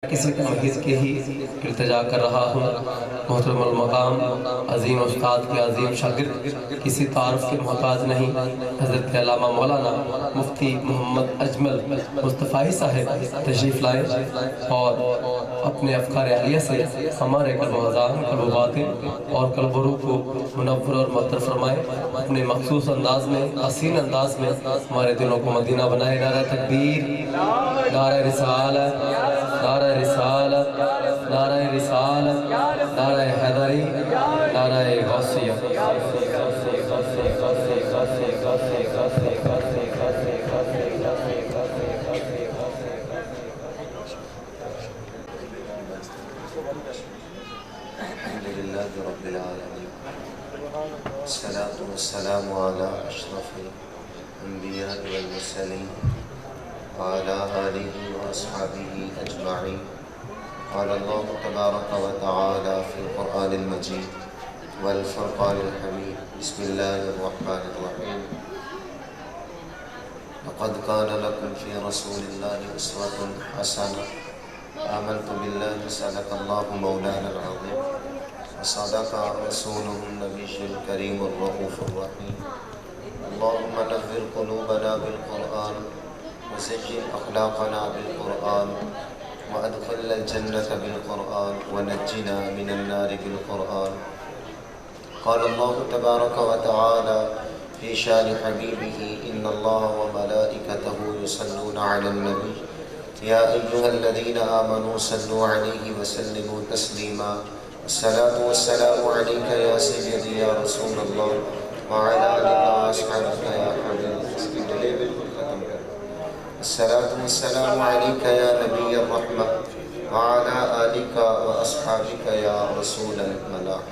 کسی محض کے ہی التجا کر رہا ہوں۔ محترم المقام عظیم استاد کے عظیم شاگرد کسی تعارف کے محتاج نہیں، حضرت علامہ مولانا مفتی محمد اجمل مصطفی صاحب تشریف لائے اور اپنے افکار عالیہ سے ہمارے قلب و اذان، قلب و باطن اور قلب و روح کو منور اور معطر فرمائے۔ اپنے مخصوص انداز میں، حسین انداز میں ہمارے دلوں کو مدینہ بنائے۔ نعرہ تکبیر، نعرہ رسالت، نعرہ رسالت، نعرہ رسالت، نعرہ حیدری، نعرہ غوثیہ۔ الحمدللہ رب العالمین، الصلاة والسلام علی اشرف الانبیاء والمرسلین وعلى آلہ واصحابہ اجمعین۔ قال اللہ تبارک و تعالی فی القرآن المجید والفرقان الحمید۔ بسم اللہ الرحمن الرحیم۔ لقد كان لكم في رسول الله أسوة حسنة آمنت بالله صدق الله مولانا العظيم وصدق رسوله النبي الكريم الرؤوف الرحيم۔ اللهم نور قلوبنا بالقرآن وزين أخلاقنا بالقرآن وأدخلنا الجنة بالقرآن ونجنا من النار بالقرآن۔ قال الله تبارك وتعالى في شان حبيبه إن الله وملائكته يصلون على النبي يا أيها الذين آمنوا صلوا عليه وسلموا تسليما۔ الصلاة والسلام عليك يا سيدي يا رسول الله وعلى آلك وأصحابك يا حبيب۔ الصلاة والسلام عليك يا نبي الرحمة وعلى آلك وأصحابك يا رسول الملاح۔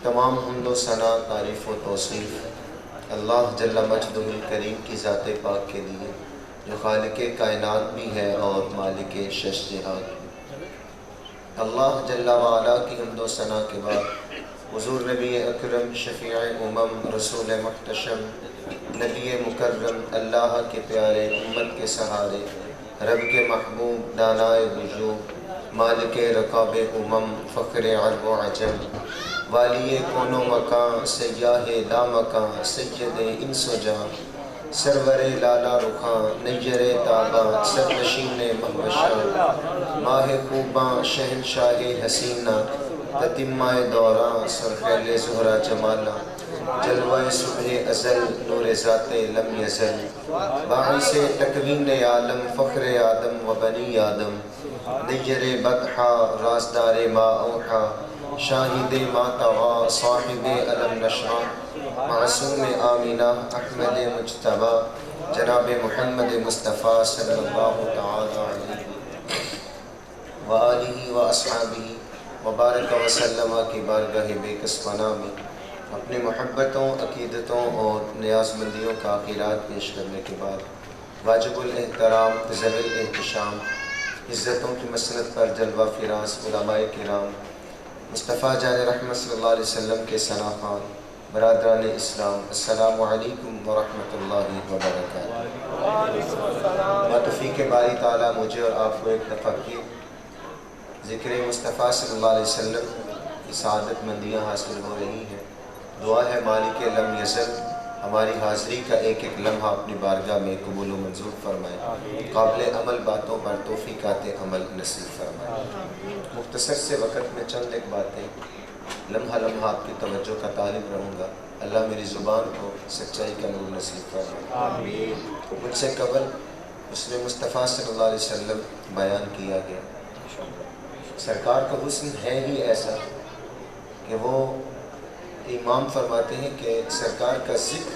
تمام حمد و ثنا، تعریف و توصیف اللہ جل مجدہ الکریم کی ذات پاک کے لیے، جو خالق کائنات بھی ہے اور مالک شش جہات۔ اللہ جل وعلا کی حمد و ثنا کے بعد حضور نبی اکرم شفیع امم، رسول محتشم، نبی مکرم، اللہ کے پیارے، امت کے سہارے، رب کے محبوب، دانائے وجوب، مالک رکاب امم، فخر عرب و عجم، والی کون و مکان، سیاہ لا مکان، سید انس و جان، سرور لالا رخاں، نیر تاباں، سرنشین مہوشاں، ماہ خوباں، شہنشاہ حسینہ، تتمہ دوراں، سرخیل زہرہ جمالاں، جلوہ صبح ازل، نور ذات لم یزل، باعث تکوین عالم، فخر آدم و بنی آدم، نیر بطحا، رازدار ما اوحا، شاہد ما طغا، صاحب علم نشرح، معصوم آمینہ، احمد مجتبی، جناب محمد مصطفیٰ صلی اللہ تعالی علیہ وآلہ واصحابہ وبارک وسلم کی بارگاہ بے کس پناہ میں اپنی محبتوں، عقیدتوں اور نیاز مندیوں کا خیرات پیش کرنے کے بعد واجب الاحترام، ذوی الاحتشام، عزتوں کی مسند پر جلوہ فراز علماء کرام، مصطفیٰ جان رحمت صلی اللہ علیہ وسلم کے ثنا خوان، برادران اسلام، السلام علیکم ورحمۃ اللہ وبرکاتہ۔ توفیق باری تعالیٰ مجھے اور آپ کو ایک دفعہ کی ذکر مصطفیٰ صلی اللہ علیہ وسلم کی سعادت مندیاں حاصل ہو رہی ہیں۔ دعا ہے مالک لم یزل ہماری حاضری کا ایک ایک لمحہ اپنی بارگاہ میں قبول و منظور فرمائے، قابل عمل باتوں پر توفیقات عمل نصیب فرمائے۔ مختصر سے وقت میں چند ایک باتیں، لمحہ لمحہ آپ کی توجہ کا طالب رہوں گا۔ اللہ میری زبان کو سچائی کا نور نصیب فرمائے۔ مجھ سے قبل حسن مصطفیٰ صلی اللہ علیہ وسلم بیان کیا گیا۔ سرکار کا حسن ہے ہی ایسا کہ وہ امام فرماتے ہیں کہ سرکار کا ذکر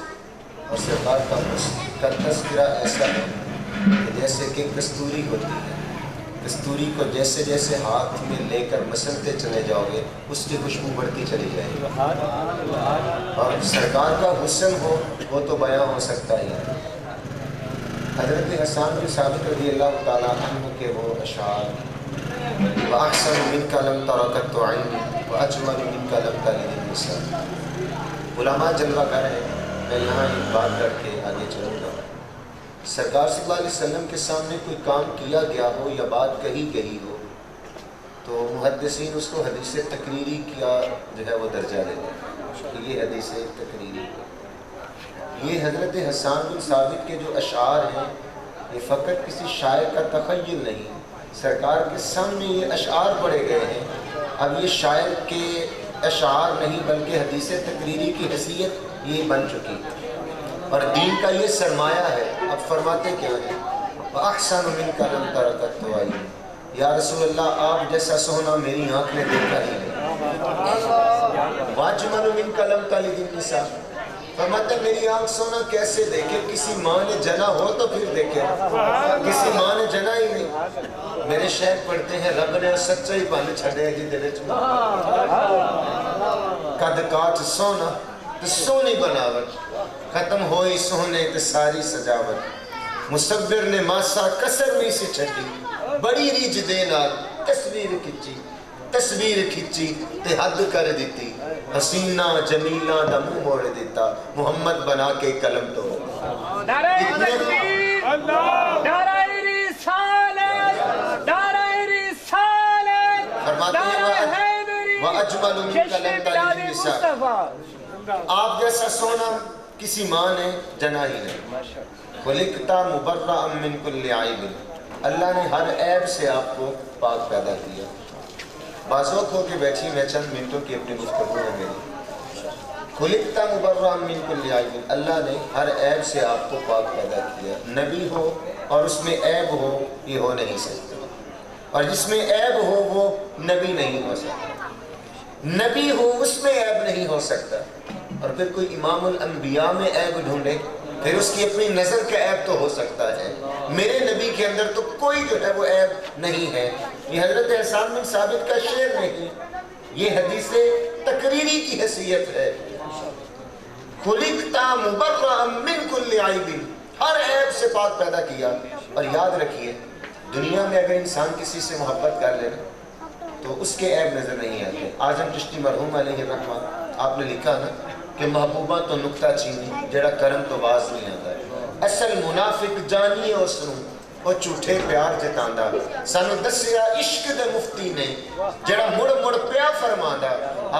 اور سرکار کا حسن کا تذکرہ ایسا ہے کہ جیسے کہ کستوری ہوتی ہے، کستوری کو جیسے جیسے ہاتھ میں لے کر مسلتے چلے جاؤ گے اس کی خوشبو بڑھتی چلی جائے گی، اور سرکار کا حسن ہو وہ تو بیان ہو سکتا ہی ہے۔ حضرت حسان بن ثابت رضی اللہ تعالیٰ عنہ کے وہ اشعار، وَأَحْسَنُ مِنْكَ لَمْ تَرَ قَطُّ عَيْنِي وَأَجْمَلُ مِنْكَ لَمْ تَلِدِ النِّسَاءُ۔ علماء جلوہ گر ہے، میں یہاں ایک بات کر کے آگے چلوں گا۔ سرکار صلی اللہ علیہ وسلم کے سامنے کوئی کام کیا گیا ہو یا بات کہی گئی ہو تو محدثین اس کو حدیث تقریری کیا جو ہے وہ درجہ دیتے ہیں کہ یہ حدیث تقریری ہے۔ یہ حضرت حسان بن ثابت کے جو اشعار ہیں یہ فقط کسی شاعر کا تخیل نہیں، سرکار کے سامنے یہ اشعار پڑھے گئے ہیں۔ اب یہ شاعر کے اشعار نہیں بلکہ حدیث تقریری کی حیثیت یہ بن چکی اور دین کا یہ سرمایہ ہے۔ اب فرماتے کیا ہیں؟ وَأَحْسَنُ مِنْكَ لَمْ تَرَ قَطُّ عَيْنِي، یا رسول اللہ آپ جیسا سونا میری آنکھ نے دیکھا ہی نہیں۔ وَأَجْمَلُ مِنْكَ لَمْ تَلِدِ النِّسَاءُ، فرماتے میری آنکھ سونا کیسے دیکھے؟ کسی ماں نے جنا ہو تو پھر دیکھے، کسی ماں نے جنا ہی نہیں۔ میرے شعر پڑھتے ہیں رب نے سچائی پن چھڑے جی دل وچ قد کاٹ سونا تے سونی بناوٹ، ختم ہوئی سونے تے ساری سجاوٹ، مصور نے ماسا کسر نہیں سی چھڈی، بڑی ریج دے نال تصویر کھچی تے حد کر دیتی، حسینہ جمیلہ دا منہ موڑ دیتا، محمد بنا کے قلم تو نعرہ تکبیر، نعرہ رسالت، نعرہ رسالت، فرماتے ہیں وَأَجْمَلُ مِنْكَ لَمْ تَلِدِ النِّسَاءُ، آپ جیسا سونا کسی ماں نے جنا ہی نہیں۔ خُلِقْتَ مُبَرَّأً مِّن كُلِّ عَیْبٍ، اللہ نے ہر عیب سے آپ کو پاک پیدا کیا۔ بازوق ہو کے بیٹھی میں چند منٹوں کی اپنی گفتگو ہے میری۔ خُلِقْتَ مُبَرَّأً مِّن كُلِّ عَیْبٍ، اللہ نے ہر عیب سے آپ کو پاک پیدا کیا۔ نبی ہو اور اس میں عیب ہو یہ ہو نہیں سکتا، اور جس میں عیب ہو وہ نبی نہیں ہو سکتا، نبی ہو اس میں عیب نہیں ہو سکتا۔ اور پھر کوئی امام الانبیاء میں عیب ڈھونڈے پھر اس کی اپنی نظر کا عیب تو ہو سکتا ہے، میرے نبی کے اندر تو کوئی جو ہے وہ عیب نہیں ہے۔ یہ حضرت حسان بن ثابت کا شعر نہیں، یہ حدیث تقریری کی حیثیت ہے۔ خُلِقْتَ مُبَرَّأً مِّن كُلِّ عَیْبٍ، ہر عیب سے پاک پیدا کیا۔ اور یاد رکھیے دنیا میں اگر انسان کسی سے محبت کر لے تو اس کے عیب نظر نہیں آتے۔ اعظم چشتی مرحوم علیہ الرحمہ آپ نے لکھا نا کہ محبوبہ تو نکتہ چینی جڑا کرم تو باز نہیں آتا ہے، اصل منافق جانیے اس نوں وہ جھوٹے پیار جتاندا، سانو دسیا عشق دے مفتی نے جڑا مڑ مڑ پیا فرماندا،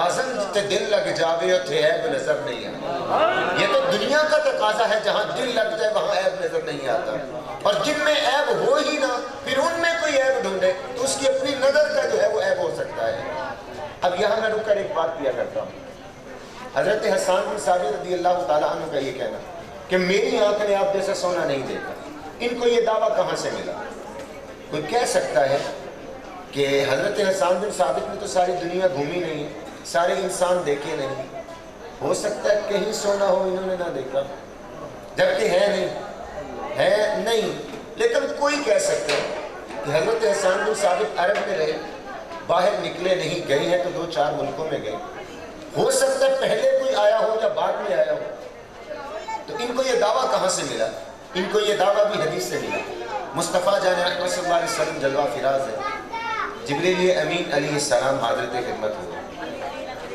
اعظم جتے دل لگ جاوے اتھے عیب نظر نہیں آتا۔ یہ تو دنیا کا تقاضا ہے جہاں دل لگ جائے وہاں عیب نظر نہیں آتا، اور جن میں عیب ہو ہی نہ پھر ان میں کوئی عیب ڈھونڈے تو اس کی اپنی نظر کا جو ہے وہ عیب ہو سکتا ہے۔ اب یہاں میں رک کر ایک بات کیا کرتا ہوں، حضرت حسان بن ثابت رضی اللہ تعالیٰ عنہ کا یہ کہنا کہ میری آنکھ نے آپ جیسا سونا نہیں دیکھا، ان کو یہ دعویٰ کہاں سے ملا؟ کوئی کہہ سکتا ہے کہ حضرت حسان بن ثابت نے تو ساری دنیا گھومی نہیں، سارے انسان دیکھے نہیں، ہو سکتا ہے کہیں سونا ہو انہوں نے نہ دیکھا، جبکہ ہے نہیں، لیکن کوئی کہہ سکتا ہے کہ حضرت حسان بن ثابت عرب میں رہے، باہر نکلے نہیں، گئے ہیں تو 2-4 ملکوں میں گئے، ہو سکتا ہے پہلے کوئی آیا ہو یا بعد میں آیا ہو، تو ان کو یہ دعویٰ کہاں سے ملا؟ ان کو یہ دعویٰ بھی حدیث سے ملا۔ مصطفیٰ جان اکرم صلی اللہ علیہ وسلم جلوہ فراز ہے، جبریل امین علیہ السلام حاضرت خدمت ہوئے،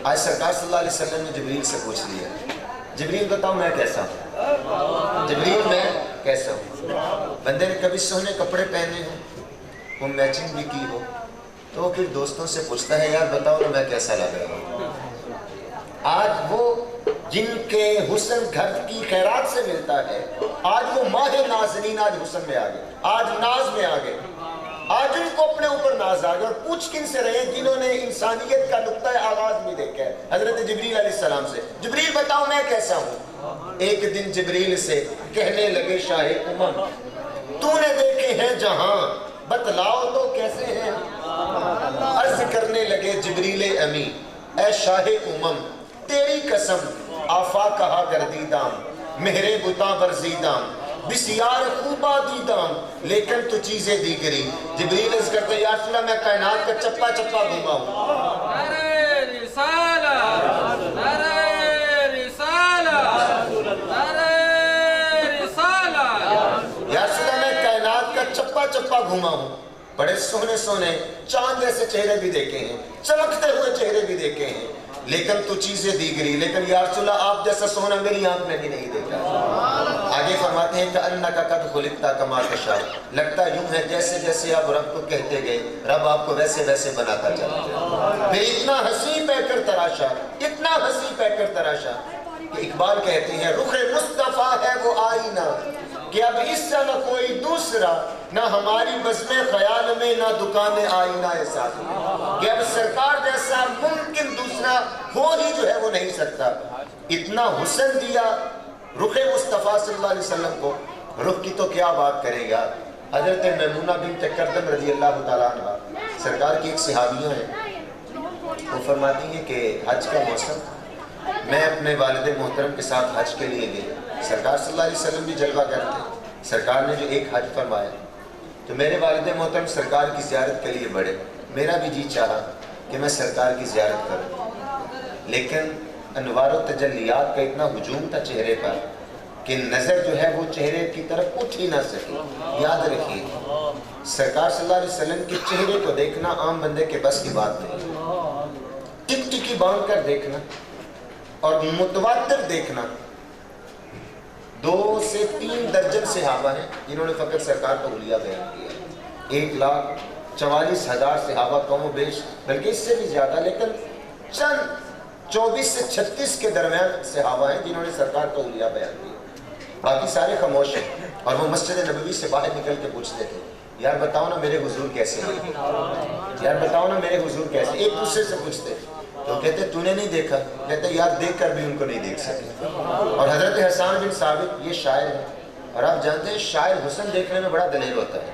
آج سرکار صلی اللہ علیہ وسلم نے جبریل سے پوچھ لیا جبریل بتاؤ میں کیسا ہوں، جبریل میں کیسا ہوں؟ بندے نے کبھی سونے کپڑے پہنے ہوں، وہ میچنگ بھی کی ہو تو وہ پھر دوستوں سے پوچھتا ہے یار بتاؤ نا میں کیسا لگ رہا ہوں۔ آج وہ جن کے حسن گھر کی خیرات سے ملتا ہے، آج وہ ماہ نازنین آج حسن میں آگئے، آج ناز میں آگئے، آج ان کو اپنے اوپر ناز آگئے، اور پوچھ کن سے رہے جنہوں نے انسانیت کا نقطہ آغاز بھی دیکھا ہے حضرت جبریل علیہ السلام سے، جبریل بتاؤ میں کیسا ہوں؟ ایک دن جبریل سے کہنے لگے شاہ امم تو نے دیکھے ہیں جہاں بتلاؤ تو کیسے ہیں؟ عرض کرنے لگے جبریل امین اے شاہ امم تیری قسم آفا کہا گردیدام مہرے بتا برزیدام بسیار خوبا دیدام لیکن تو چیزیں دیگری۔ جبریل عرض کرتے یا رسول اللہ میں کائنات کا چپا چپا گھوما ہوں، نعرہ رسالت، نعرہ رسالت، نعرہ رسالت، یا رسول اللہ میں کائنات کا چپا چپا گھوما ہوں، بڑے سونے سونے چاند جیسے چہرے بھی دیکھے ہیں، چمکتے ہوئے چہرے بھی دیکھے ہیں، لیکن تو چیزیں دیگری، لیکن یا رسول اللہ آپ جیسا سونا میری آنکھ میں بھی نہیں دیکھا۔ آج آگے فرماتے ہیں کہ انک قد خلقت کما تشاء، لگتا یوں ہے جیسے جیسے آپ رب کو کہتے گئے رب آپ کو ویسے ویسے بناتا چلا گیا۔ پھر اتنا ہنسی پہ کر تراشا، اتنا ہنسی پہ کر تراشا کہ اقبال کہتے ہیں رخ مصطفیٰ ہے وہ آئینہ کہ اب اس سے نہ کوئی دوسرا، نہ ہماری بزم خیال میں نہ دکان آئینہ ایسا کہ اب سرکار جیسا ممکن دوسرا ہو ہی جو ہے وہ نہیں سکتا۔ اتنا حسن دیا رخ مصطفیٰ صلی اللہ علیہ وسلم کو، رخ کی تو کیا بات کرے گا۔ حضرت میمونہ بنت کردم رضی اللہ تعالیٰ عنہ سرکار کی ایک صحابیوں ہیں، وہ فرماتی ہیں کہ حج کا موسم، میں اپنے والد محترم کے ساتھ حج کے لیے گئی، سرکار صلی اللہ علیہ وسلم بھی جلوہ کرتے، سرکار نے جو ایک حج فرمایا تو میرے والد محترم سرکار کی زیارت کے لیے بڑھے، میرا بھی جی چاہا کہ میں سرکار کی زیارت کروں، لیکن انوار و تجلیات کا اتنا ہجوم تھا چہرے پر کہ نظر جو ہے وہ چہرے کی طرف اٹھ ہی نہ سکی۔ یاد رکھیے سرکار صلی اللہ علیہ وسلم کے چہرے کو دیکھنا عام بندے کے بس کی بات نہیں، ٹک ٹکی باندھ کر دیکھنا اور متواتر دیکھنا۔ 2 سے 3 درجن صحابہ ہیں جنہوں نے فقط سرکار کو حلیہ بیان کیا، 1,44,000 صحابہ کم و بیش، بلکہ اس سے بھی زیادہ، لیکن چند 24 سے 36 کے درمیان صحابہ ہیں جنہوں نے سرکار کو حلیہ بیان کیا، باقی سارے خاموش ہیں۔ اور وہ مسجد نبوی سے باہر نکل کے پوچھتے تھے یار بتاؤ نا میرے حضور کیسے ہیں، یار بتاؤ نا میرے حضور کیسے، ایک دوسرے سے پوچھتے تو کہتے تو نے نہیں دیکھا، کہتے یار دیکھ کر بھی ان کو نہیں دیکھ سکے۔ اور حضرت حسان بن ثابت یہ شاعر ہے، اور آپ جانتے ہیں شاعر حسن دیکھنے میں بڑا دلیر ہوتا ہے،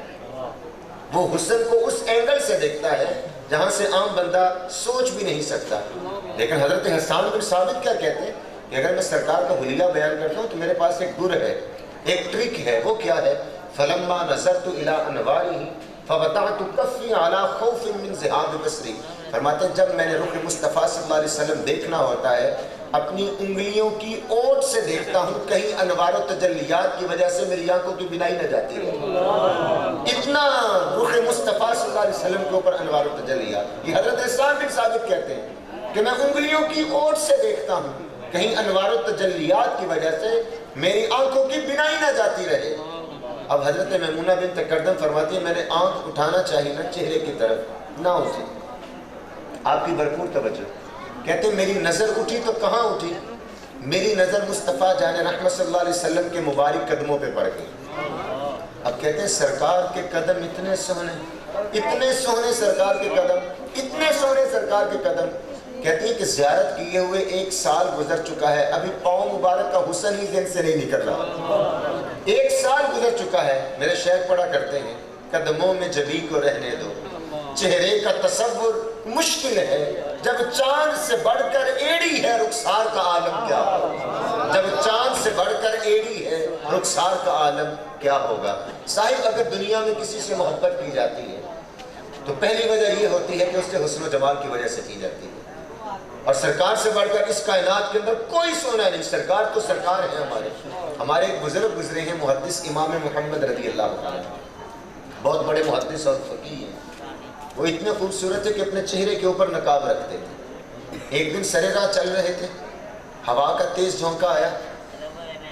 وہ حسن کو اس اینگل سے دیکھتا ہے جہاں سے عام بندہ سوچ بھی نہیں سکتا۔ لیکن حضرت حسان بن ثابت کیا کہتے ہیں کہ اگر میں سرکار کا حلیہ بیان کرتا ہوں تو میرے پاس ایک گر ہے، ایک ٹرک ہے، وہ کیا ہے؟ فلما نظرت الى انواره فوضعت کفی علی خوف من ذهاب بصری، فرماتے ہیں جب میں نے رخ مصطفیٰ صلی اللہ علیہ وسلم دیکھنا ہوتا ہے اپنی انگلیوں کی اوٹ سے دیکھتا ہوں کہیں انوار و تجلیات کی وجہ سے میری آنکھوں کی بینائی نہ جاتی ہے۔ اتنا رخ مصطفیٰ صلی اللہ علیہ وسلم کے اوپر انوار و تجلیات۔ یہ حضرت حسان بن ثابت کہتے ہیں کہ میں انگلیوں کی اوٹ سے دیکھتا ہوں کہیں انوار و تجلیات کی وجہ سے میری آنکھوں کی بینائی نہ جاتی رہے۔ اب حضرت میمونہ بنت کردم فرماتی ہے میں نے آنکھ اٹھانا چاہی نا چہرے کی طرف نہ اٹھی، آپ کی بھرپور توجہ، کہتے میری نظر اٹھی تو کہاں اٹھی؟ میری نظر مصطفیٰ جان رحمت صلی اللہ علیہ وسلم کے مبارک قدموں پہ پڑ گئی۔ اب کہتے ہیں سرکار کے قدم اتنے سونے، اتنے سونے سرکار کے قدم، اتنے سونے سرکار کے قدم، کہتی ہیں کہ زیارت کیے ہوئے 1 سال گزر چکا ہے، ابھی پاؤں مبارک کا حسن ہی ذہن سے نہیں نکل رہا، 1 سال گزر چکا ہے۔ میرے شیخ پڑھا کرتے ہیں قدموں میں جبی کو رہنے دو، چہرے کا تصور مشکل ہے، جب چاند سے بڑھ کر ایڑی ہے رخسار کا عالم کیا ہوگا، جب چاند سے بڑھ کر ایڑی ہے رخسار کا عالم کیا ہوگا۔ صاحب اگر دنیا میں کسی سے محبت کی جاتی ہے تو پہلی وجہ یہ ہوتی ہے کہ اس کے حسن و جمال کی وجہ سے کی جاتی ہے، اور سرکار سے بڑھ کر اس کائنات کے اندر کوئی سونا نہیں، سرکار تو سرکار ہے۔ ہمارے ایک بزرگ گزرے ہیں محدث امام محمد رضی اللہ عنہ، بہت بڑے محدث اور فقیہ ہیں، وہ اتنے خوبصورت ہے کہ اپنے چہرے کے اوپر نقاب رکھتے تھے۔ ایک دن سرے راہ چل رہے تھے، ہوا کا تیز جھونکا آیا،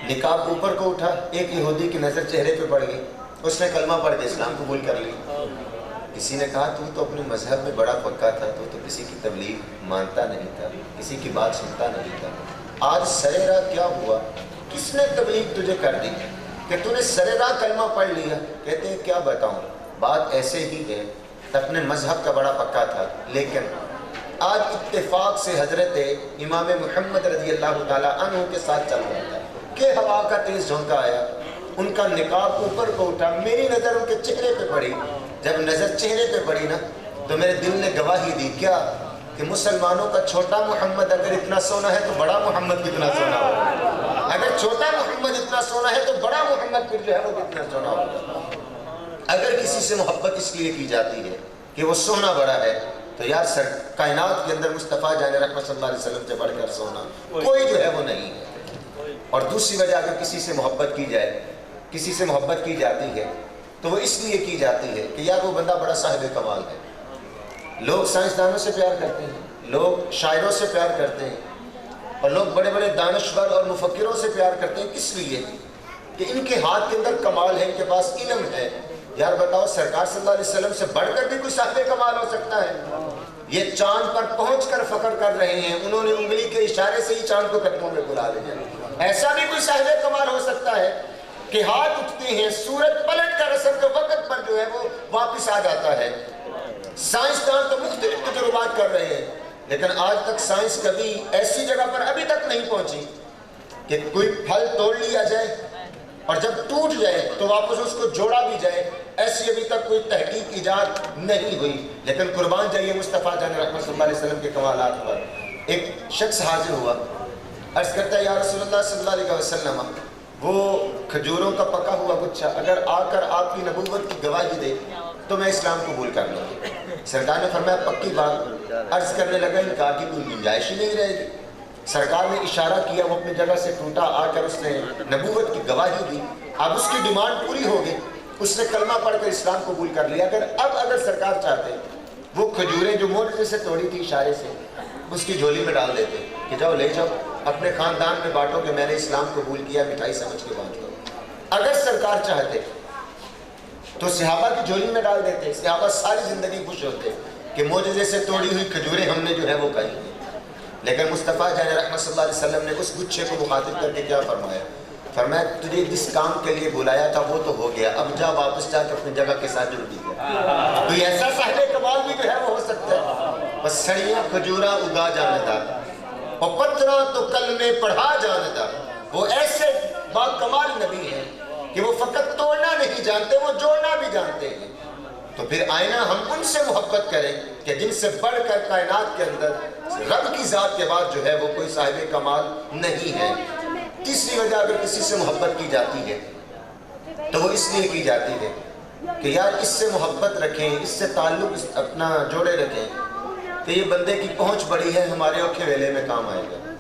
نقاب اوپر کو اٹھا، ایک یہودی کی نظر چہرے پہ پڑ گئی، اس نے کلمہ پڑھ کے اسلام قبول کر لی۔ کسی نے کہا تو اپنے مذہب میں بڑا پکا تھا، تو کسی کی تبلیغ مانتا نہیں تھا، کسی کی بات سنتا نہیں تھا، آج سرے راہ کیا ہوا؟ کس نے تبلیغ تجھے کر دی کہ تو نے سرے راہ کلمہ پڑھ لیا؟ کہتے ہیں کیا بتاؤں، بات ایسے ہی ہے، اپنے مذہب کا بڑا پکا تھا، لیکن آج اتفاق سے حضرت امام محمد رضی اللہ تعالیٰ عنہ کے ساتھ چل رہا تھا کہ ہوا کا تیز جھونکا آیا، ان کا نقاب اوپر کو اٹھا، میری نظر ان کے چہرے پہ پڑی، جب نظر چہرے پہ پڑی نا تو میرے دل نے گواہی دی کیا کہ مسلمانوں کا چھوٹا محمد اگر اتنا سونا ہے تو بڑا محمد کتنا سونا ہوگا، اگر چھوٹا محمد اتنا سونا ہے تو بڑا محمد پھر جو ہے وہ کتنا سونا ہوگا۔ اگر کسی سے محبت اس لیے کی جاتی ہے کہ وہ سونا بڑا ہے تو یار کائنات کے اندر مصطفیٰ جان رحمت صلی اللہ علیہ وسلم سے بڑھ کر سونا کوئی جو ہے وہ نہیں ہے۔ اور دوسری وجہ اگر کسی سے محبت کی جائے، کسی سے محبت کی جاتی ہے تو وہ اس لیے کی جاتی ہے کہ یار وہ بندہ بڑا صاحب کمال ہے۔ لوگ سائنسدانوں سے پیار کرتے ہیں، لوگ شاعروں سے پیار کرتے ہیں، اور لوگ بڑے بڑے دانشور اور مفکروں سے پیار کرتے ہیں، کس لیے؟ کہ ان کے ہاتھ کے اندر کمال ہے، ان کے پاس علم ہے۔ یار بتاؤ سرکار صلی اللہ علیہ وسلم سے بڑھ کر بھی کوئی صاحب کمال ہو سکتا ہے؟ یہ چاند پر پہنچ کر فخر کر رہے ہیں، انہوں نے انگلی کے اشارے سے ہی چاند کو قدموں میں بلا لیا۔ ایسا بھی کوئی صاحب کمال ہو سکتا ہے کہ ہاتھ اٹھتے ہیں، سورج پلٹ کر اثر کے وقت پر جو ہے وہ واپس آ جاتا ہے۔ سائنسدان تو مختلف تجربات کر رہے ہیں، لیکن آج تک سائنس کبھی ایسی جگہ پر ابھی تک نہیں پہنچی کہ کوئی پھل توڑ لیا جائے اور جب ٹوٹ جائے تو واپس اس کو جوڑا بھی جائے، ایسی ابھی تک کوئی تحقیق ایجاد نہیں ہوئی۔ لیکن قربان جائیے مصطفیٰ جان رحمت صلی اللہ علیہ وسلم کے کمالات پر۔ ایک شخص حاضر ہوا، عرض کرتا ہے یا رسول اللہ صلی اللہ علیہ وسلم، وہ کھجوروں کا پکا ہوا گچھا اگر آ کر آپ کی نبوت کی گواہی دے تو میں اسلام قبول کر لوں گا۔ سرکار نے فرمایا پکی بات؟ عرض کرنے لگا انکار کی کوئی گنجائش ہی نہیں رہے گی۔ سرکار نے اشارہ کیا، وہ اپنی جگہ سے ٹوٹا، آ کر اس نے نبوت کی گواہی دی۔ اب اس کی ڈیمانڈ پوری ہو گئی، اس نے کلمہ پڑھ کر اسلام قبول کر لیا۔ اگر سرکار چاہتے وہ کھجوریں جو معجزے سے توڑی تھی اشارے سے اس کی جھولی میں ڈال دیتے کہ جاؤ لے جاؤ اپنے خاندان میں بانٹو کہ میں نے اسلام قبول کیا، مٹھائی سمجھ کے بانٹ دو۔ اگر سرکار چاہتے تو صحابہ کی جھولی میں ڈال دیتے، صحابہ ساری زندگی خوش ہوتے کہ معجزے سے توڑی ہوئی کھجوریں ہم نے جو ہے وہ کھائی۔ لیکن مصطفیٰ جان رحمت صلی اللہ علیہ وسلم نے اس گچھے کو مخاطب کر کے کیا فرمایا؟ فرمایا تجھے جس کام کے لیے بلایا تھا وہ تو ہو گیا، اب جا واپس جا کے اپنی جگہ کے ساتھ جڑ گیا۔ کوئی ایسا صاحب کمال بھی جو ہے وہ ہو سکتا ہے؟ بس سڑیاں کھجورا اگا جانتا اور پتھرا تو کلمے پڑھا جانتا۔ وہ ایسے با کمال نبی ہیں کہ وہ فقط توڑنا نہیں جانتے، وہ جوڑنا بھی جانتے ہیں۔ تو پھر آئینہ ہم ان سے محبت کریں کہ جن سے بڑھ کر کائنات کے اندر رب کی ذات کے بعد جو ہے وہ کوئی صاحب کمال نہیں ہے۔ تیسری وجہ اگر کسی سے محبت کی جاتی ہے تو وہ اس لیے کی جاتی ہے کہ یار اس سے محبت رکھیں، اس سے تعلق اپنا جوڑے رکھیں کہ یہ بندے کی پہنچ بڑی ہے، ہمارے اوکھے ویلے میں کام آئے گا۔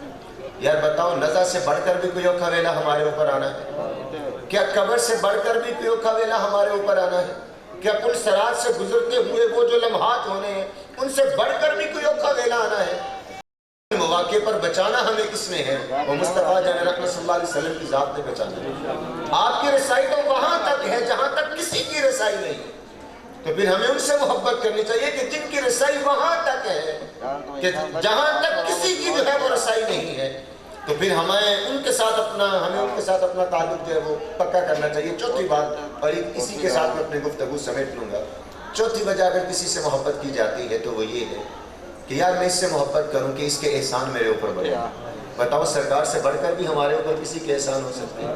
یار بتاؤ نزا سے بڑھ کر بھی کوئی اوکھا ویلا ہمارے اوپر آنا ہے؟ کیا قبر سے بڑھ کر بھی کوئی اوکھا ویلا ہمارے اوپر آنا ہے؟ کیا پل صراط سے گزرتے ہوئے وہ جو لمحات ہونے ہیں ان سے بڑھ کر بھی کوئی اوکھا ویلا آنا ہے؟ مواقع پر بچانا ہمیں کس نے ہے؟ وہ مصطفیٰ جان رحمت صلی اللہ علیہ وسلم کی ذات نے بچانا ہے۔ آپ کی رسائی تو وہاں تک ہے جہاں تک کسی کی رسائی نہیں، تو پھر ہمیں ان سے محبت کرنی چاہیے کہ جن کی رسائی وہاں تک ہے کہ جہاں تک کسی کی جو ہے وہ رسائی نہیں ہے، تو پھر ہمیں ان کے ساتھ اپنا تعلق جو ہے وہ پکا کرنا چاہیے۔ چوتھی بات، اور اسی کے ساتھ میں اپنی گفتگو سمیٹ لوں گا، چوتھی وجہ اگر کسی سے محبت کی جاتی ہے تو وہ یہ ہے کہ یار میں اس سے محبت کروں کہ اس کے احسان میرے اوپر بڑھے۔ بتاؤ سرکار سے بڑھ کر بھی ہمارے اوپر کسی کے احسان ہو سکتے ہیں؟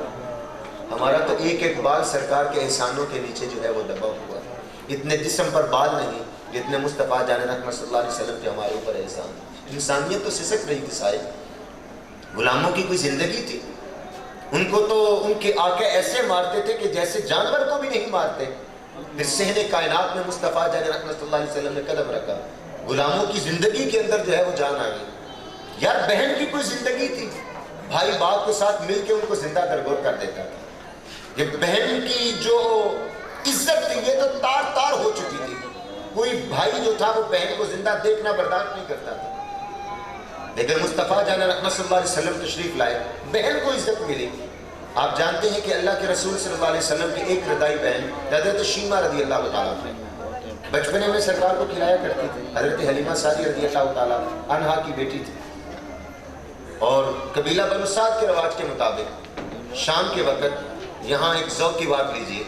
ہمارا تو ایک ایک بال سرکار کے احسانوں کے نیچے جو ہے وہ دبا ہوا ہے۔ اتنے جسم پر بال نہیں جتنے مصطفیٰ جان رحمت صلی اللہ علیہ وسلم کے ہمارے اوپر احسان۔ انسانیت تو سسک رہی تھی صاحب، غلاموں کی کوئی زندگی تھی، ان کو تو ان کے آقا ایسے مارتے تھے کہ جیسے جانور کو بھی نہیں مارتے۔ پھر صحن کائنات میں مصطفیٰ جان رحمت صلی اللہ علیہ وسلم نے قدم رکھا، غلاموں کی زندگی کے اندر جو ہے وہ جان آ گئی۔ یار بہن کی کوئی زندگی تھی، بھائی باپ کے ساتھ مل کے ان کو زندہ درگور کر دیتا تھا۔ یہ بہن کی جو عزت تھی یہ تو تار تار ہو چکی تھی، کوئی بھائی جو تھا وہ بہن کو زندہ دیکھنا برداشت نہیں کرتا تھا۔ لیکن مصطفیٰ جان رحمت صلی اللہ علیہ وسلم تشریف لائے، بہن کو عزت ملی۔ آپ جانتے ہیں کہ اللہ کے رسول صلی اللہ علیہ وسلم کی ایک رضائی بہن حضرت شیمہ رضی اللہ تعالیٰ بچپنے میں سرکار کو کھلایا کرتی تھی۔ حضرت حلیمہ سعدی رضی اللہ تعالیٰ عنہا کی بیٹی تھی، اور قبیلہ بنو سعد کے رواج کے مطابق شام کے وقت، یہاں ایک ذوق کی بات لیجیے،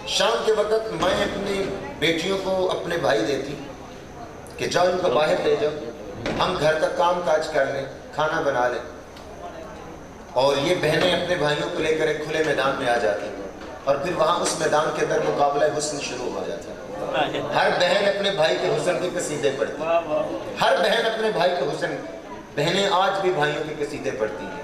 شام کے وقت میں اپنی بیٹیوں کو اپنے بھائی دیتی کہ جاؤ ان کو باہر لے جاؤ، ہم گھر کا کام کاج کر لیں، کھانا بنا لیں، اور یہ بہنیں اپنے بھائیوں کو لے کر ایک کھلے میدان میں آ جاتی ہیں، اور پھر وہاں اس میدان کے اندر مقابلہ حسن شروع ہو جاتا ہے۔ ہر بہن اپنے بھائی کے حسن کے قصیدے پڑھتی، ہر بہن اپنے بھائی کے حسن، بہنیں آج بھی بھائیوں کے قصیدے پڑھتی ہیں۔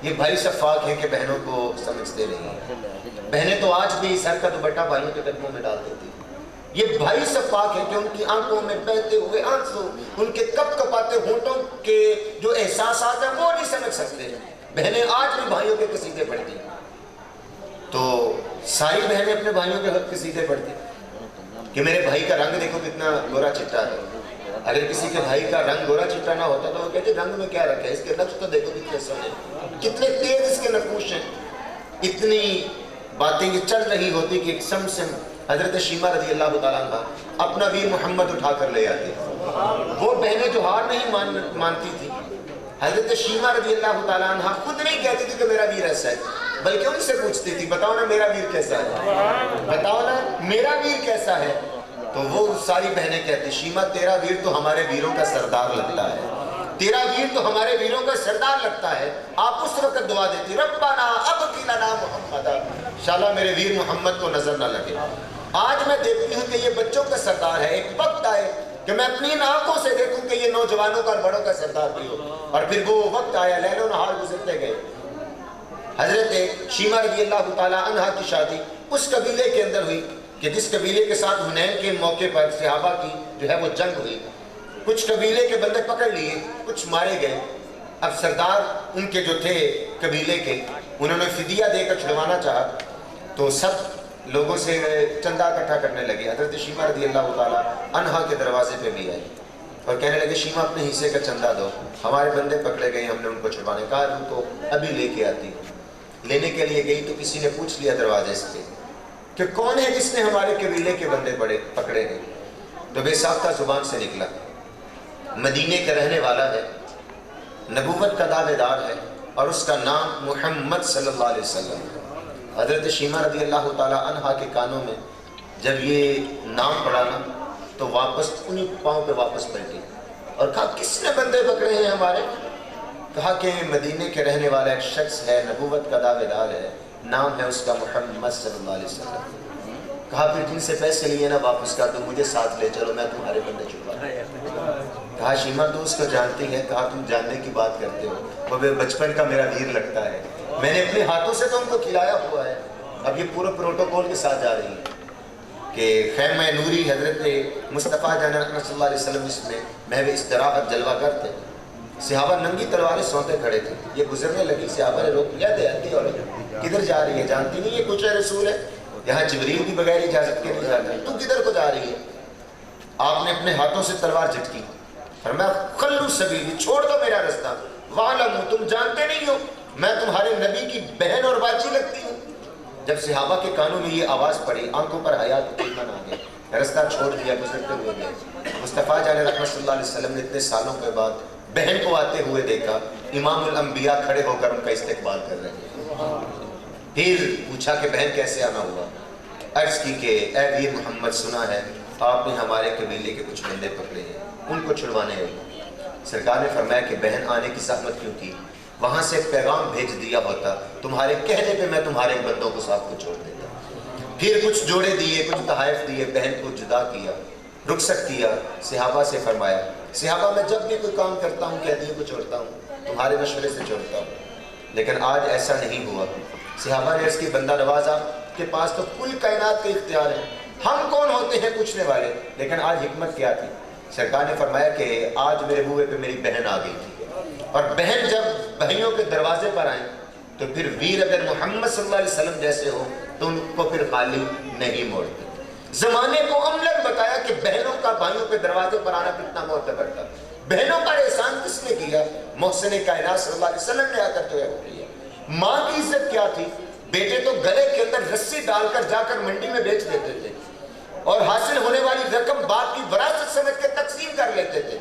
یہ بھائی شفاق ہیں کہ بہنوں کو سمجھتے نہیں ہیں، بہنیں تو آج بھی سر کا دوپٹہ بھائیوں کے قدموں میں ڈال دیتی ہیں۔ یہ بھائی شفاق ہیں کہ ان کی آنکھوں میں بہتے ہوئے آنسو، ان کے کپ کپاتے ہونٹوں کے جو احساسات ہیں وہ نہیں سمجھ سکتے، بہنیں آج بھی بھائیوں کے قصیدے پڑھتی ہیں۔ تو ساری بہنیں اپنے بھائیوں کے قصیدے پڑھتی ہیں کہ میرے بھائی کا رنگ دیکھو کتنا گورا چٹا ہے۔ اگر کسی کے بھائی کا رنگ گورا چٹا نہ ہوتا تو وہ کہتے رنگ میں کیا رکھا ہے، اس کے نقش تو دیکھو کتنے سونے، کتنے تیز اس کے نقوش ہیں، اتنی باتیں یہ چل رہی ہوتی کہ ایک سمسم حضرت شیمہ رضی اللہ تعالیٰ عنہ اپنا ویر محمد اٹھا کر لے آتے. وہ بہنیں جو ہار نہیں مانتی تھی، حضرت شیمہ رضی اللہ تعالیٰ عنہ خود نہیں کہتی تھی کہ میرا ویر ایسا ہے، بلکہ ان سے پوچھتی تھی بتاؤ نا میرا ویر کیسا ہے، بتاؤ نا میرا ویر کیسا ہے. تو وہ ساری بہنیں کہتی شیمہ تیرا ویر تو ہمارے ویروں کا سردار لگتا ہے، تیرا ویر تو ہمارے ویروں کا سردار لگتا ہے. آپ اس وقت دعا دیتی ربنا ابقی لنا محمد، انشاءاللہ میرے ویر محمد کو نظر نہ لگے. آج میں دیکھتی ہوں کہ یہ بچوں کا سردار ہے، ایک وقت آئے کہ میں اپنی ان آنکھوں سے دیکھوں کہ یہ نوجوانوں کا اور بڑوں کا سردار بھی ہو. اور پھر وہ وقت آیا، لیل و نہار گزرتے گئے. حضرت شیمہ رضی اللہ تعالیٰ عنہ کی شادی اس قبیلے کے اندر ہوئی کہ جس قبیلے کے ساتھ حنین کے موقع پر صحابہ کی جو ہے وہ جنگ ہوئی. کچھ قبیلے کے بندے پکڑ لیے، کچھ مارے گئے. اب سردار ان کے جو تھے قبیلے کے، انہوں نے فدیہ دے کر چھڑوانا چاہا تو سب لوگوں سے چندہ اکٹھا کرنے لگے. حضرت شیمہ رضی اللہ تعالیٰ عنہ کے دروازے پہ بھی آئے اور کہنے لگے شیمہ اپنے حصے کا چندہ دو، ہمارے بندے پکڑے گئے، ہم نے ان کو چھڑوانے. کہا ان کو ابھی لے کے آتی. لینے کے لیے گئی تو کسی نے پوچھ لیا دروازے سے کہ کون ہے جس نے ہمارے قبیلے کے بندے پکڑے ہیں. تو بے ساختہ زبان سے نکلا مدینے کا رہنے والا ہے، نبوت کا دعوے دار ہے، اور اس کا نام محمد صلی اللہ علیہ وسلم. حضرت شیمہ رضی اللہ تعالیٰ عنہ کے کانوں میں جب یہ نام پڑا نا تو واپس انہی پاؤں پہ واپس پلٹی اور کہا کس نے بندے پکڑے ہیں ہمارے؟ کہا کہ مدینے کے رہنے والا ایک شخص ہے، نبوت کا دعوے دار ہے، نام ہے اس کا محمد صلی اللہ علیہ وسلم. کہا پھر جن سے پیسے لیے نا واپس کا تو مجھے ساتھ لے چلو، میں تمہارے بندے چھڑوا. کہا شیمہ تو اس کو جانتی ہے. کہا تم جاننے کی بات کرتے ہو، وہ بچپن کا میرا ویر لگتا ہے، میں نے اپنے ہاتھوں سے تو ان کو کھلایا ہوا ہے. اب یہ پورے پروٹوکول کے ساتھ جا رہی ہے کہ خیمہ نوری حضرت مصطفیٰ جان رحمۃ صلی اللہ علیہ وسلم اس میں محو استراحت جلوہ کرتے. صحابہ ننگی تلواریں سونتے کھڑے تھے. یہ گزرنے لگی، صحابہ نے روک لیا، دیانتی اور کدھر جا رہی ہے؟ جانتی نہیں یہ کچھ رسول ہے، یہاں جبریل بھی بغیر اجازت کے نہیں جاتا، تو کدھر کو جا رہی ہے؟ آپ نے اپنے ہاتھوں سے تلوار جھٹکی، فرمایا خلو سبیلی، چھوڑ دو میرا رستہ. وَعْلَمُوا، تم جانتے نہیں ہو میں تمہارے نبی کی بہن اور باچی لگتی ہوں. جب صحابہ کے کانوں میں یہ آواز پڑی، آنکھوں پر حیات طوفان آ گئے، رستہ چھوڑ دیا، گزرتے ہوئے گئے. مصطفیٰ جان رحمت صلی اللہ علیہ وسلم نے اتنے سالوں کے بعد بہن کو آتے ہوئے دیکھا، امام الانبیاء کھڑے ہو کر ان کا استقبال کر رہے ہیں. پھر پوچھا کہ بہن کیسے آنا ہوا؟ عرض کی کہ اے ویر محمد، سنا ہے آپ نے ہمارے قبیلے کے کچھ بندے پکڑے ہیں، ان کو چھڑوانے ہوئے. سرکار نے فرمایا کہ بہن آنے کی زحمت کیوں کی؟ وہاں سے پیغام بھیج دیا ہوتا، تمہارے کہنے پہ میں تمہارے بندوں کو ساتھ کو چھوڑ دیتا. پھر کچھ جوڑے دیے، کچھ تحائف دیے، بہن کو جدا کیا، رخصت کیا. صحابہ سے فرمایا صحابہ میں جب بھی کوئی کام کرتا ہوں قیدیوں کو چھوڑتا ہوں، تمہارے مشورے سے چھوڑتا ہوں، لیکن آج ایسا نہیں ہوا. صحابہ نے اس کی بندہ نواز آپ کے پاس تو کل کائنات کا اختیار ہے، ہم کون ہوتے ہیں پوچھنے والے؟ لیکن آج حکمت کیا تھی؟ سرکار نے فرمایا کہ آج میرے بوئے پہ میری بہن آ گئی تھی، اور بہن جب بھائیوں کے دروازے پر آئیں تو پھر ویر اگر محمد صلی اللہ علیہ وسلم جیسے ہو تو ان کو پھر خالی نہیں موڑتے. زمانے کو عملاً بتایا کہ بہنوں کا بھائیوں کے دروازے پر آنا کتنا معتبر تھا. بہنوں پر احسان کس نے کیا؟ محسن کائنات صلی اللہ علیہ وسلم نے آ کر جو ہے وہ کیا. ماں کی عزت کیا تھی؟ بیٹے تو گلے کے اندر رسی ڈال کر جا کر منڈی میں بیچ دیتے تھے اور حاصل ہونے والی رقم باپ کی وراثت سمجھ کے تقسیم کر لیتے تھے.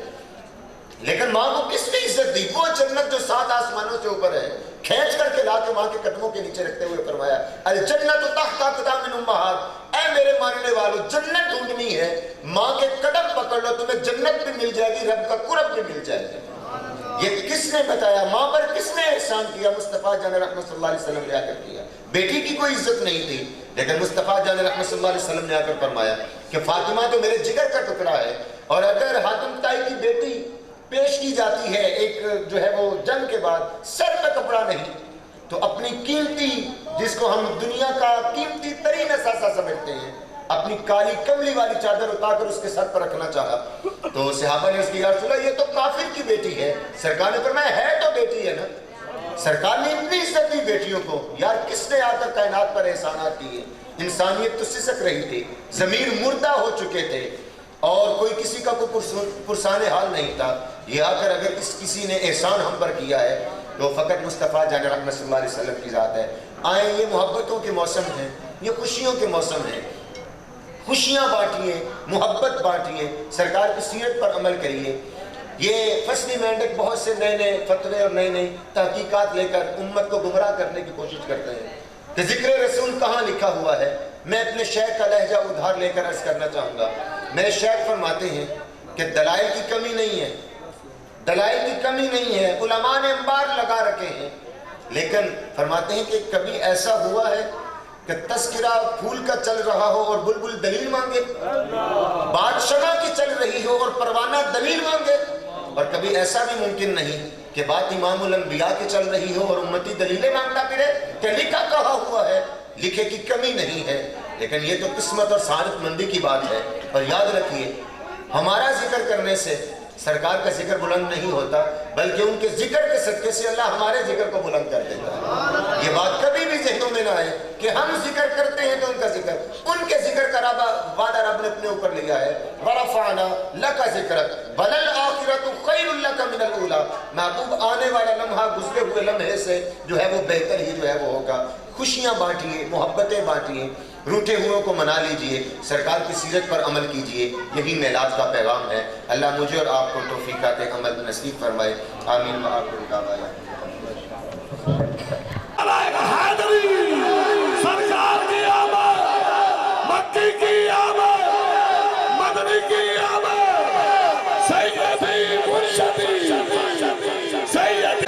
لیکن ماں کو کس نے عزت دی؟ وہ جنت جو 7 آسمانوں سے اوپر ہے، کھینچ کر کے لا کے ماں کے قدموں کے نیچے رکھتے ہوئے فرمایا الجنت تحت اقدام الامہات، اے میرے ماننے والوں جنت ڈھونڈنی ہے، ماں کے قدم پکڑ لو، تمہیں جنت بھی مل جائے گی، رب کا قرب بھی مل جائے گا. یہ کس نے بتایا؟ ماں پر کس نے احسان کیا؟ مصطفیٰ جان رحمت صلی اللہ علیہ وسلم نے آ کر کیا. بیٹی کی کوئی عزت نہیں تھی، لیکن مصطفیٰ جان رحمت صلی اللہ علیہ وسلم نے آ کر فرمایا کہ فاطمہ تو میرے جگر کا ٹکڑا ہے، اور اگر حاتم طائی کی بیٹی پیش کی جاتی ہے ایک جو ہے وہ جنگ کے بعد، سر پہ کپڑا نہیں، تو اپنی قیمتی، جس کو ہم دنیا کا قیمتی ترین اثاثہ سمجھتے ہیں، اپنی کالی کملی والی چادر اتار کر اس کے سر پر رکھنا چاہا. تو صحابہ نے اس کی یا رسول اللہ یہ تو کافر کی بیٹی ہے. سرکار نے فرمایا ہے تو بیٹی ہے نا. سرکار نے اتنی عزت دی بیٹیوں کو. یار کس نے آ کر کائنات پر احسانات کیے؟ انسانیت تو سسک رہی تھی، ضمیر مردہ ہو چکے تھے، اور کوئی کسی کا کوئی پرسان حال نہیں تھا. یہ آ کر اگر کسی نے احسان ہم پر کیا ہے تو فقط مصطفیٰ جان رحمت صلی اللہ علیہ وسلم کی ذات ہے. آئیں، یہ محبتوں کے موسم ہیں، یہ خوشیوں کے موسم ہیں، خوشیاں بانٹیے، محبت بانٹیے، سرکار کی سیرت پر عمل کریے۔ یہ فصلی مینڈک بہت سے نئے نئے فتوے اور نئی نئی تحقیقات لے کر امت کو گمراہ کرنے کی کوشش کرتے ہیں کہ ذکر رسول کہاں لکھا ہوا ہے۔ میں اپنے شیخ کا لہجہ ادھار لے کر عرض کرنا چاہوں گا۔ میرے شیخ فرماتے ہیں کہ دلائل کی کمی نہیں ہے، دلائل کی کمی نہیں ہے، علماء نے انبار لگا رکھے ہیں، لیکن فرماتے ہیں کہ کبھی ایسا ہوا ہے کہ تذکرہ پھول کا چل رہا ہو اور بلبل دلیل مانگے، بات شمع کی چل رہی ہو اور پروانہ دلیل مانگے، اور کبھی ایسا بھی ممکن نہیں کہ بات امام الانبیاء کی چل رہی ہو اور امتی دلیلیں مانگتا پھرے کہ لکھا کہا ہوا ہے۔ لکھے کی کمی نہیں ہے، لیکن یہ تو قسمت اور سعادت مندی کی بات ہے۔ اور یاد رکھیے، ہمارا ذکر کرنے سے سرکار کا ذکر بلند نہیں ہوتا، بلکہ ان کے ذکر کے صدقے سے اللہ ہمارے ذکر کو بلند کر دیتا ہے۔ یہ بات کبھی بھی ذہنوں میں نہ آئے کہ ہم ذکر کرتے ہیں تو ان کا ذکر، ان کے ذکر کا وعدہ رب نے اپنے اوپر لیا ہے۔ وَرَفَعْنَا لَكَ ذِكْرَكَ وَلَلْآخِرَةُ خَيْرٌ لَكَ مِنَ الْأُولَىٰ، محبوب آنے والا لمحہ گزرے ہوئے لمحے سے جو ہے وہ بہتر ہی جو ہے وہ ہوگا۔ خوشیاں بانٹیے، محبتیں بانٹیے، روٹے ہوئوں کو منا لیجئے، سرکار کی سیرت پر عمل کیجئے، یہی میلاد کا پیغام ہے۔ اللہ مجھے اور آپ کو توفیقات عمل نصیب فرمائے، آمین وآخر دعوانا۔ سرکار کی آمد، مکی کی آمد، مدنی کی آمد، سیدی مرشدی سید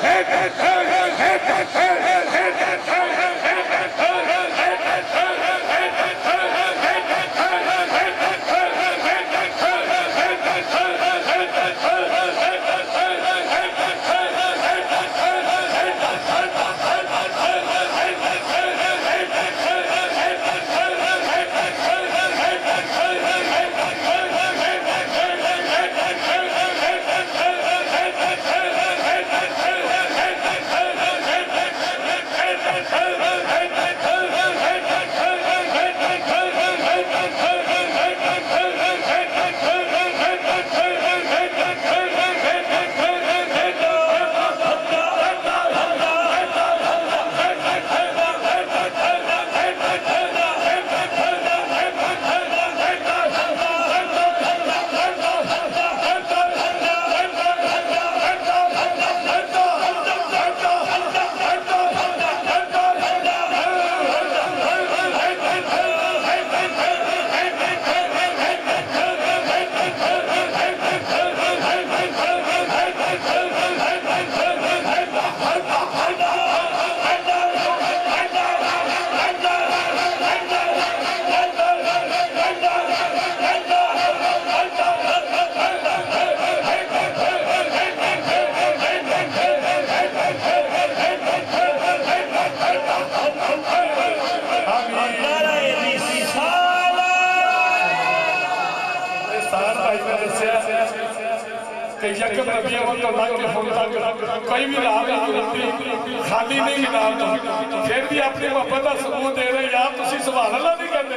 کہ یکم ربیع الاول تو لگ کے ہم تک کوئی بھی راہ نہیں ہوتی، خالی نہیں ملاتا، پھر بھی اپنی محبت کا ثبوت دے رہے یار تسی سبحان اللہ نہیں کرتے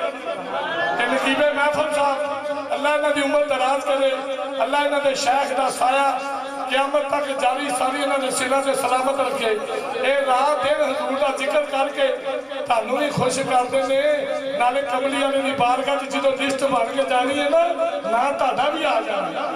کہ نقیب محفل صاحب اللہ انہاں دی عمر دراز کرے، اللہ انہاں دے شیخ دا سایہ قیامت تک جاری ساری انہاں دے سینہ سے سلامت رکھے۔ اے رات دن حضور دا ذکر کر کے تانوں بھی خوش کر دے نے، نالے کملی والے دی بارگاہ وچ جدوں لسٹ بن کے جانی ہے نا، تہاڈا بھی آ جانا۔